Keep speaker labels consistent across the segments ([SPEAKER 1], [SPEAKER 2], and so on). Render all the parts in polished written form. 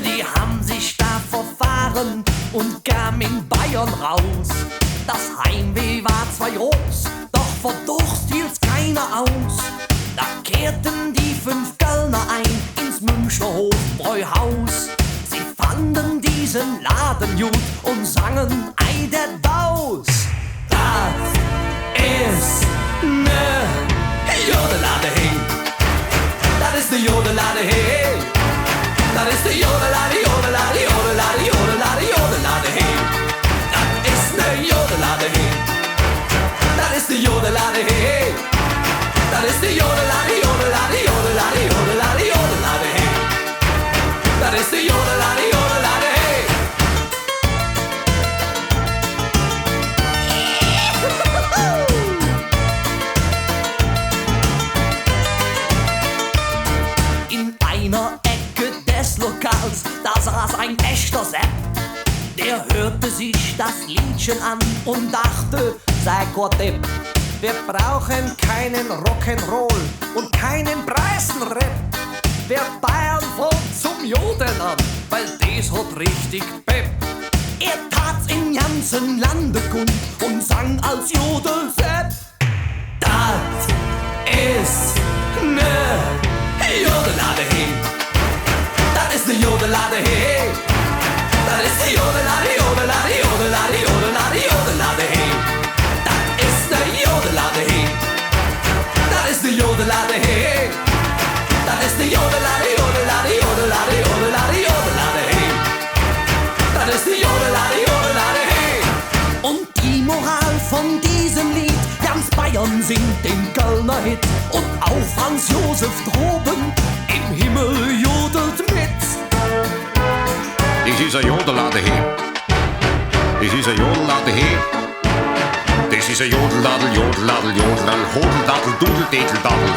[SPEAKER 1] Die haben sich da verfahren und kamen in Bayern raus. Das Heimweh war zwar groß, doch vor Durst hielt's keiner aus. Da kehrten die 5 Kölner ein ins Münchner Hofbräuhaus. Sie fanden diesen Laden gut und sangen Ei der Daus. Das ist ne Jodelade, hey. Das ist ne Jodelade, hey. Das ist ne Jodelade, Jodelade, Jodelade, Jodelade, Jodelade, hey. Das ist ne Jodelade, hey. Das ist ne Jodelade, hey. Das ist ne Jodelade, Jodelade, Jodelade, Jodelade, Jodelade, hey. Das ist ne Jodelade, Jodelade, hey. In einer Ecke des Lokals, da saß ein echter Sepp. Der hörte sich das Liedchen an und dachte, sei Gott Depp. Wir brauchen keinen Rock'n'Roll und keinen Preisenrap. Wer Bayern fängt zum Jodeln an, weil das hat richtig Pep. Er tat's im ganzen Lande kund und sang als Jodelsepp. Das ist ne Jodelade, hey. Das ist ne Jodelade, hey. Das ist ne Jodelade, Jodelade, Jodelade, Jodelade, Jodelade, hey. Das ist ne Jodelade, hey. Das ist ne Jodelade, hey. Das ist ne Jodelade, Jodelade, Jodelade, Jodelade, Jodelade, hey. Das ist ne Jodelade, Jodelade, hey. Und die Moral von diesem Lied, ganz Bayern singt den Kölner Hit. Und auch Franz Josef droben im Himmel jodelt mit.
[SPEAKER 2] Das ist ein Jodelade, hey. Das ist ein Jodelade, hey. Das ist ein Jodeladel, Jodeladel, Jodeladel, Hodeldadel, Dudeldedeldadel.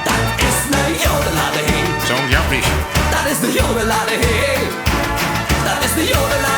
[SPEAKER 1] Das ist ne Jodelade, hey.
[SPEAKER 2] So unglaublich.
[SPEAKER 1] Das ist ne Jodelade, hey. Das ist ne Jodelade.